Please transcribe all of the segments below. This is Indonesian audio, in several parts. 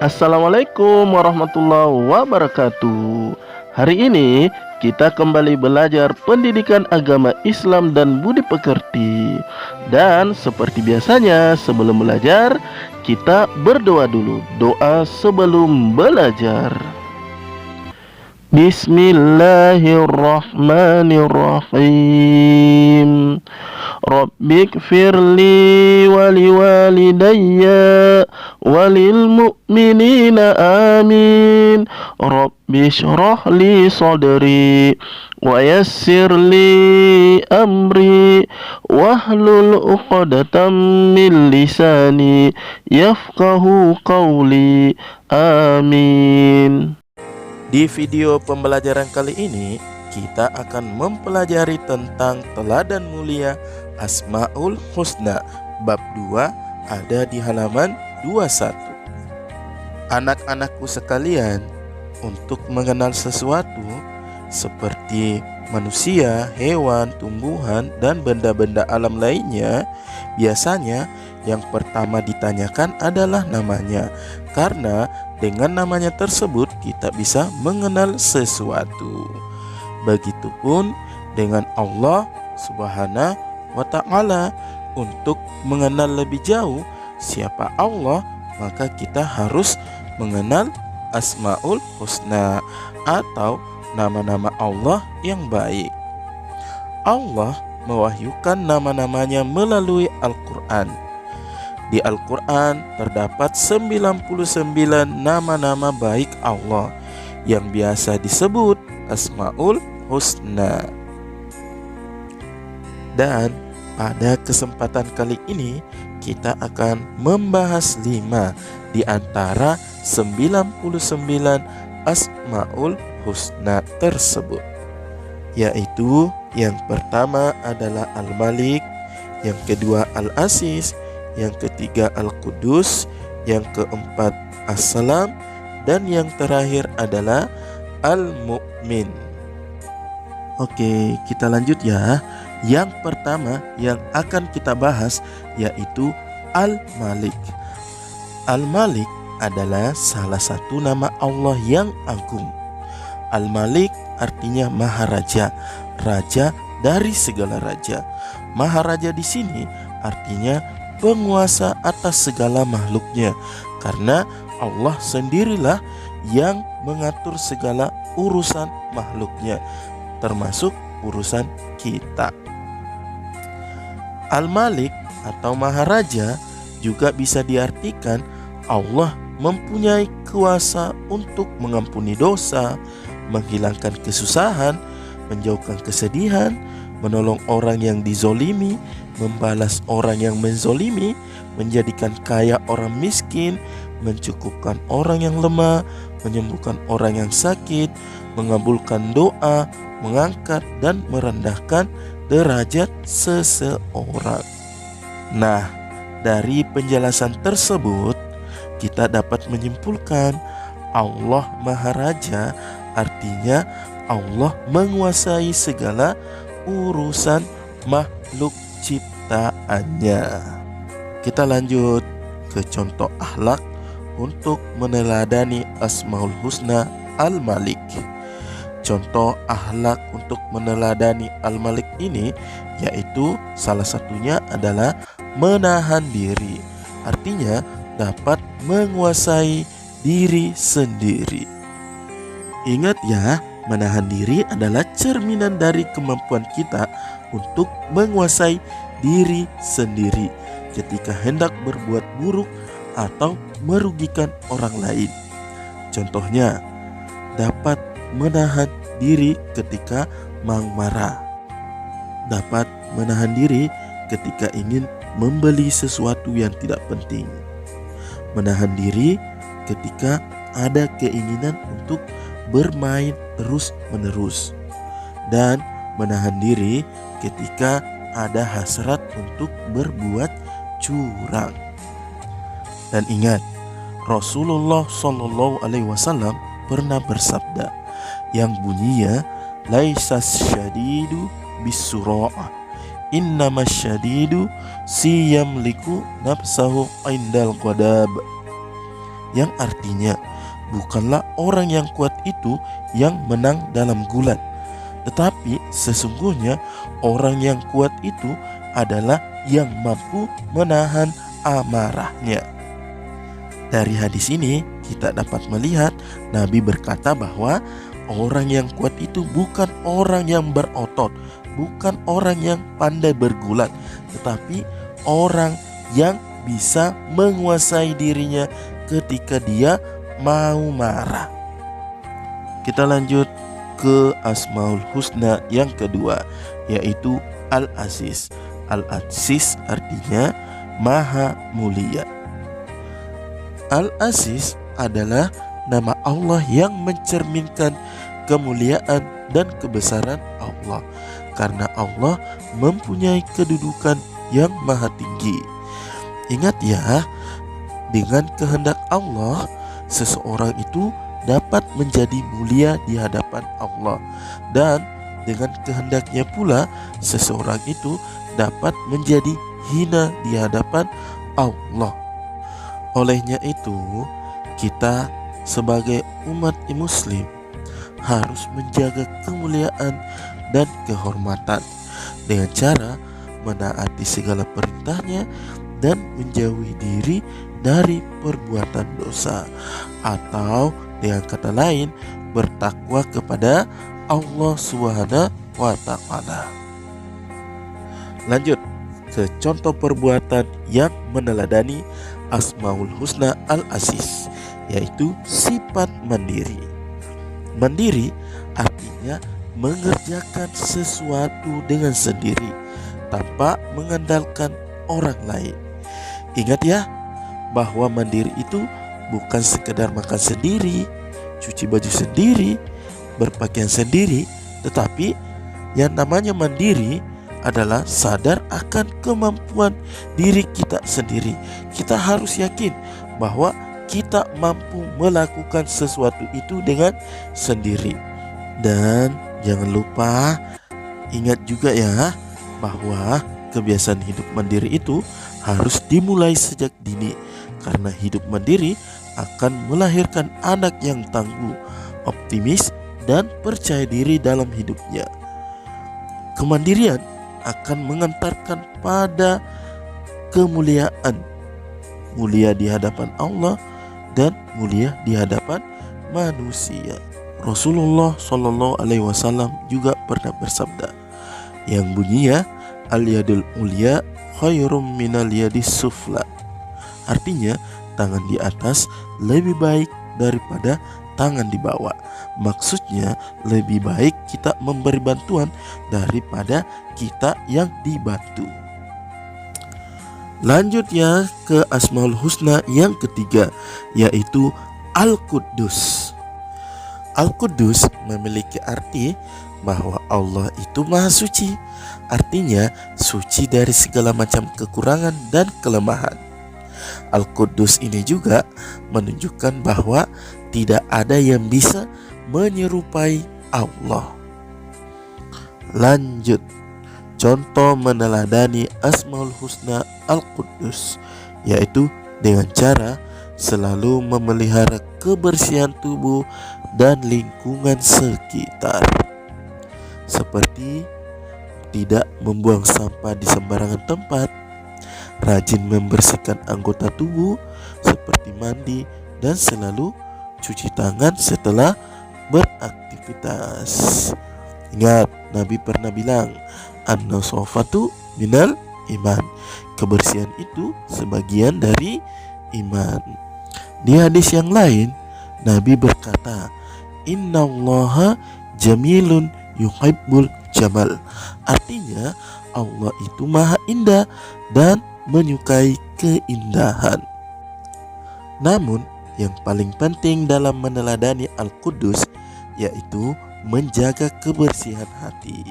Assalamualaikum warahmatullahi wabarakatuh. Hari ini kita kembali belajar pendidikan agama Islam dan budi pekerti. Dan seperti biasanya sebelum belajar, kita berdoa dulu. Doa sebelum belajar. Bismillahirrahmanirrahim. Rabbighfirli waliwalidayya walil mu'minina amin. Rabbi shrah li sadri wa yassir li amri wahlul 'uqdatam min lisani yafqahu qawli. Amin. Di video pembelajaran kali ini kita akan mempelajari tentang teladan mulia Asmaul Husna. Bab 2 ada di halaman 21. Anak-anakku sekalian, untuk mengenal sesuatu seperti manusia, hewan, tumbuhan, dan benda-benda alam lainnya, biasanya yang pertama ditanyakan adalah namanya. Karena dengan namanya tersebut kita bisa mengenal sesuatu. Begitupun dengan Allah Subhanahu wa ta'ala. Untuk mengenal lebih jauh siapa Allah, maka kita harus mengenal Asmaul Husna atau nama-nama Allah yang baik. Allah mewahyukan nama-namanya melalui Al-Quran. Di Al-Quran terdapat 99 nama-nama baik Allah yang biasa disebut Asmaul Husna. Dan pada kesempatan kali ini kita akan membahas 5 di antara 99 Asmaul Husna tersebut, yaitu yang pertama adalah Al-Malik, yang kedua Al-Aziz, yang ketiga Al-Qudus, yang keempat As-Salam, dan yang terakhir adalah Al-Mu'min. Oke, kita lanjut ya. Yang pertama yang akan kita bahas yaitu Al-Malik. Al-Malik adalah salah satu nama Allah yang agung. Al-Malik artinya Maharaja, raja dari segala raja. Maharaja di sini artinya penguasa atas segala makhluknya, karena Allah sendirilah yang mengatur segala urusan makhluknya, termasuk urusan kita. Al-Malik atau Maharaja juga bisa diartikan Allah mempunyai kuasa untuk mengampuni dosa, menghilangkan kesusahan, menjauhkan kesedihan, menolong orang yang dizolimi, membalas orang yang menzolimi, menjadikan kaya orang miskin, mencukupkan orang yang lemah, menyembuhkan orang yang sakit, mengabulkan doa, mengangkat dan merendahkan derajat seseorang. Nah, dari penjelasan tersebut kita dapat menyimpulkan Allah Maharaja artinya Allah menguasai segala urusan makhluk ciptaannya. Kita lanjut ke contoh akhlak untuk meneladani Asmaul Husna Al-Malik. Contoh akhlak untuk meneladani Al-Malik ini yaitu salah satunya adalah menahan diri. Artinya dapat menguasai diri sendiri. Ingat ya, menahan diri adalah cerminan dari kemampuan kita untuk menguasai diri sendiri ketika hendak berbuat buruk atau merugikan orang lain. Contohnya, dapat menahan diri ketika marah, dapat menahan diri ketika ingin membeli sesuatu yang tidak penting, menahan diri ketika ada keinginan untuk bermain terus-menerus, dan menahan diri ketika ada hasrat untuk berbuat curang. Dan ingat, Rasulullah SAW pernah bersabda yang bunyinya laisas syadidu bisura'ah innamas syadidu siyamliku nafsahu indal qadab, yang artinya bukanlah orang yang kuat itu yang menang dalam gulat, tetapi sesungguhnya orang yang kuat itu adalah yang mampu menahan amarahnya. Dari hadis ini kita dapat melihat Nabi berkata bahwa orang yang kuat itu bukan orang yang berotot, bukan orang yang pandai bergulat, tetapi orang yang bisa menguasai dirinya ketika dia mau marah. Kita lanjut ke Asmaul Husna yang kedua, yaitu Al-Aziz. Al-Aziz artinya Maha Mulia. Al-Aziz adalah nama Allah yang mencerminkan kemuliaan dan kebesaran Allah, karena Allah mempunyai kedudukan yang maha tinggi. Ingat ya, dengan kehendak Allah, seseorang itu dapat menjadi mulia di hadapan Allah, dan dengan kehendaknya pula seseorang itu dapat menjadi hina di hadapan Allah. Olehnya itu, kita sebagai umat muslim harus menjaga kemuliaan dan kehormatan dengan cara menaati segala perintahnya dan menjauhi diri dari perbuatan dosa, atau dengan kata lain bertakwa kepada Allah Subhanahu wa Ta'ala. Lanjut ke contoh perbuatan yang meneladani Asmaul Husna Al-Aziz, yaitu sifat mandiri. Mandiri artinya mengerjakan sesuatu dengan sendiri tanpa mengandalkan orang lain. Ingat ya, bahwa mandiri itu bukan sekedar makan sendiri, cuci baju sendiri, berpakaian sendiri, tetapi yang namanya mandiri adalah sadar akan kemampuan diri kita sendiri. Kita harus yakin bahwa kita mampu melakukan sesuatu itu dengan sendiri. Dan jangan lupa ingat juga ya, bahwa kebiasaan hidup mandiri itu harus dimulai sejak dini, karena hidup mandiri akan melahirkan anak yang tangguh, optimis, dan percaya diri dalam hidupnya. Kemandirian akan mengantarkan pada kemuliaan, mulia di hadapan Allah dan mulia di hadapan manusia. Rasulullah Shallallahu Alaihi Wasallam juga pernah bersabda yang bunyinya al-yadul ulya khairum minal yadis sufla. Artinya tangan di atas lebih baik daripada tangan di bawah. Maksudnya lebih baik kita memberi bantuan daripada kita yang dibantu. Lanjut ya ke Asmaul Husna yang ketiga, yaitu Al-Quddus. Al-Quddus memiliki arti bahwa Allah itu maha suci. Artinya suci dari segala macam kekurangan dan kelemahan. Al-Quddus ini juga menunjukkan bahwa tidak ada yang bisa menyerupai Allah. Lanjut, contoh meneladani Asmaul Husna Al-Quddus, yaitu dengan cara selalu memelihara kebersihan tubuh dan lingkungan sekitar, seperti tidak membuang sampah di sembarangan tempat, rajin membersihkan anggota tubuh seperti mandi, dan selalu cuci tangan setelah beraktivitas. Ingat, Nabi pernah bilang, an-nasafatu minal iman. Kebersihan itu sebagian dari iman. Di hadis yang lain, Nabi berkata, innallaha jamilun yuhibbul jamal. Artinya Allah itu maha indah dan menyukai keindahan. Namun yang paling penting dalam meneladani Al-Quddus yaitu menjaga kebersihan hati,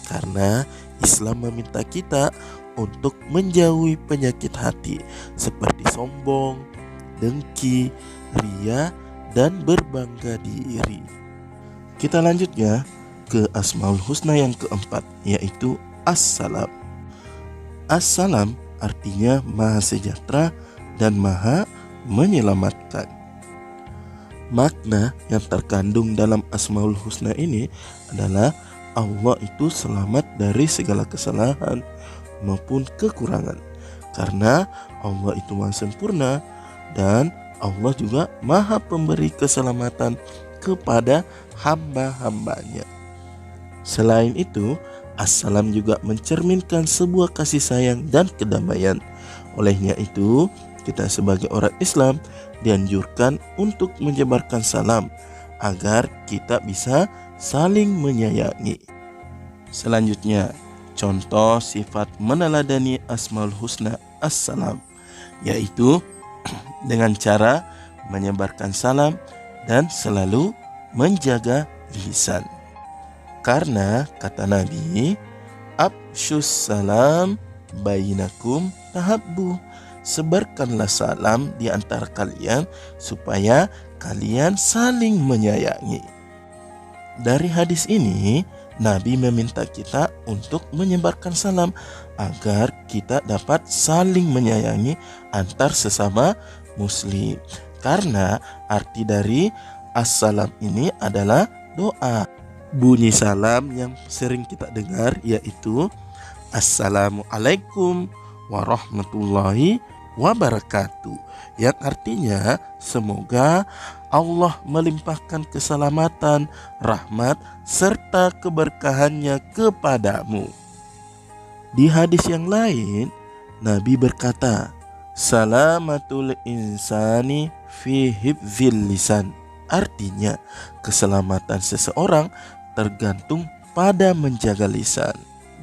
karena Islam meminta kita untuk menjauhi penyakit hati seperti sombong, dengki, ria, dan berbangga diri. Kita lanjut ya ke Asmaul Husna yang keempat, yaitu As-Salam. As-Salam artinya maha sejahtera dan maha menyelamatkan. Makna yang terkandung dalam Asmaul Husna ini adalah Allah itu selamat dari segala kesalahan maupun kekurangan. Karena Allah itu maha sempurna dan Allah juga maha pemberi keselamatan kepada hamba-hambanya. Selain itu, Assalam juga mencerminkan sebuah kasih sayang dan kedamaian. Olehnya itu, kita sebagai orang Islam dianjurkan untuk menyebarkan salam agar kita bisa saling menyayangi. Selanjutnya, contoh sifat meneladani Asmaul Husna Assalam, yaitu dengan cara menyebarkan salam dan selalu menjaga lisan. Karena kata Nabi, Absyus salam bainakum tahabbu. Sebarkanlah salam di antara kalian supaya kalian saling menyayangi. Dari hadis ini, Nabi meminta kita untuk menyebarkan salam agar kita dapat saling menyayangi antar sesama muslim. Karena arti dari assalam ini adalah doa. Bunyi salam yang sering kita dengar yaitu Assalamualaikum warahmatullahi wabarakatuh, yang artinya semoga Allah melimpahkan keselamatan, rahmat, serta keberkahannya kepadamu. Di hadis yang lain, Nabi berkata, Salamatul insani fi hifzil lisan. Artinya, keselamatan seseorang tergantung pada menjaga lisan.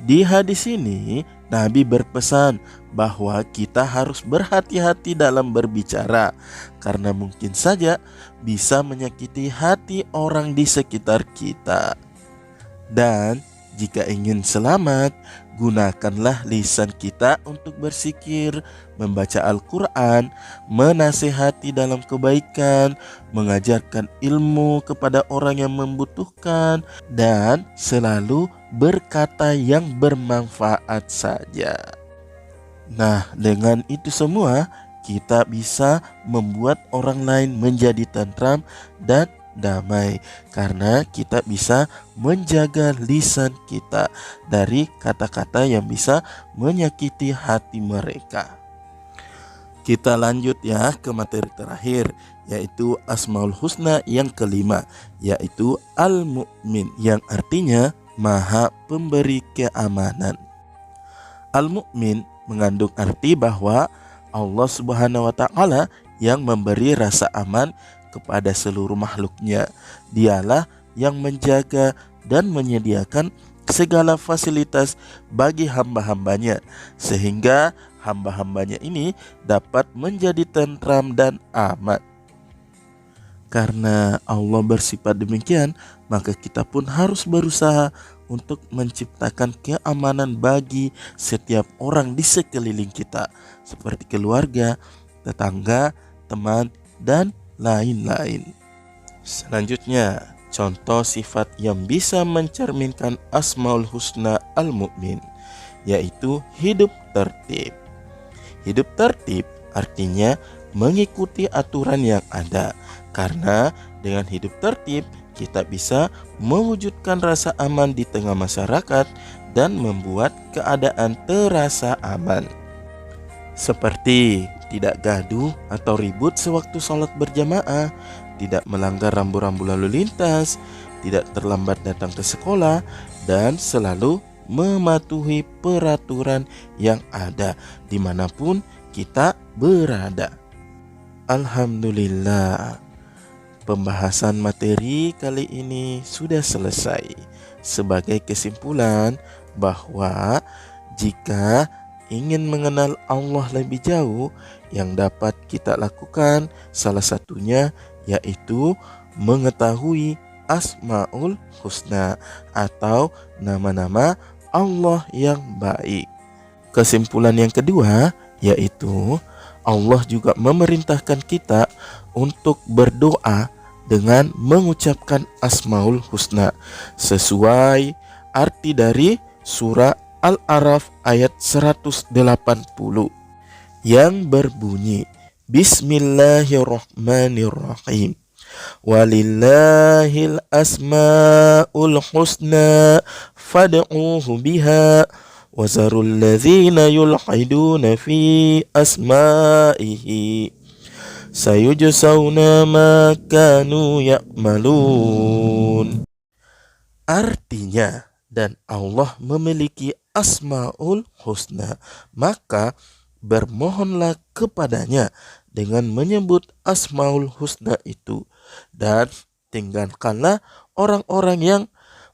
Di hadis ini, Nabi berpesan bahwa kita harus berhati-hati dalam berbicara, karena mungkin saja bisa menyakiti hati orang di sekitar kita. Dan jika ingin selamat, gunakanlah lisan kita untuk berzikir, membaca Al-Quran, menasihati dalam kebaikan, mengajarkan ilmu kepada orang yang membutuhkan, dan selalu berkata yang bermanfaat saja. Nah, dengan itu semua, kita bisa membuat orang lain menjadi tentram dan damai, karena kita bisa menjaga lisan kita dari kata-kata yang bisa menyakiti hati mereka. Kita lanjut ya ke materi terakhir, yaitu Asmaul Husna yang kelima, yaitu Al-Mu'min, yang artinya Maha Pemberi Keamanan. Al-Mu'min mengandung arti bahwa Allah Subhanahu wa Ta'ala yang memberi rasa aman kepada seluruh makhluknya. Dialah yang menjaga dan menyediakan segala fasilitas bagi hamba-hambanya, sehingga hamba-hambanya ini dapat menjadi tentram dan aman. Karena Allah bersifat demikian, maka kita pun harus berusaha untuk menciptakan keamanan bagi setiap orang di sekeliling kita, seperti keluarga, tetangga, teman, dan lain-lain. Selanjutnya, contoh sifat yang bisa mencerminkan Asmaul Husna Al-Mu'min, yaitu hidup tertib. Hidup tertib artinya mengikuti aturan yang ada, karena dengan hidup tertib kita bisa mewujudkan rasa aman di tengah masyarakat dan membuat keadaan terasa aman. Seperti tidak gaduh atau ribut sewaktu sholat berjamaah, tidak melanggar rambu-rambu lalu lintas, tidak terlambat datang ke sekolah, dan selalu mematuhi peraturan yang ada dimanapun kita berada. Alhamdulillah, pembahasan materi kali ini sudah selesai. Sebagai kesimpulan bahwa jika ingin mengenal Allah lebih jauh, yang dapat kita lakukan salah satunya yaitu mengetahui Asmaul Husna atau nama-nama Allah yang baik. Kesimpulan yang kedua yaitu Allah juga memerintahkan kita untuk berdoa dengan mengucapkan Asmaul Husna sesuai arti dari surah Al-A'raf ayat 180 yang berbunyi Bismillahirrahmanirrahim. Walillahil asmaul husna fad'uhu biha wazarul ladzina yulhiduna fi asma'ihi sayujzauna ma kanu ya'malun. Artinya, dan Allah memiliki asmaul husna, maka bermohonlah kepadanya dengan menyebut asmaul husna itu, dan tinggalkanlah orang-orang yang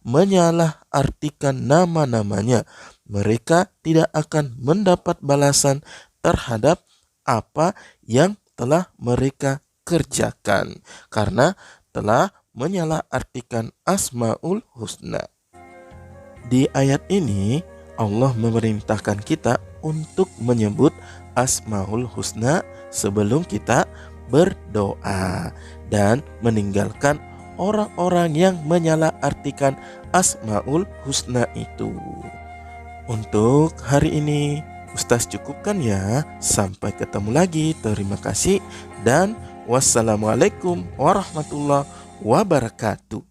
menyalahartikan nama-namanya. Mereka tidak akan mendapat balasan terhadap apa yang telah mereka kerjakan karena telah menyalahartikan asmaul husna. Di ayat ini Allah memerintahkan kita untuk menyebut asmaul husna sebelum kita berdoa dan meninggalkan orang-orang yang menyalahartikan asmaul husna itu. Untuk hari ini Ustaz cukupkan ya. Sampai ketemu lagi. Terima kasih dan wassalamualaikum warahmatullahi wabarakatuh.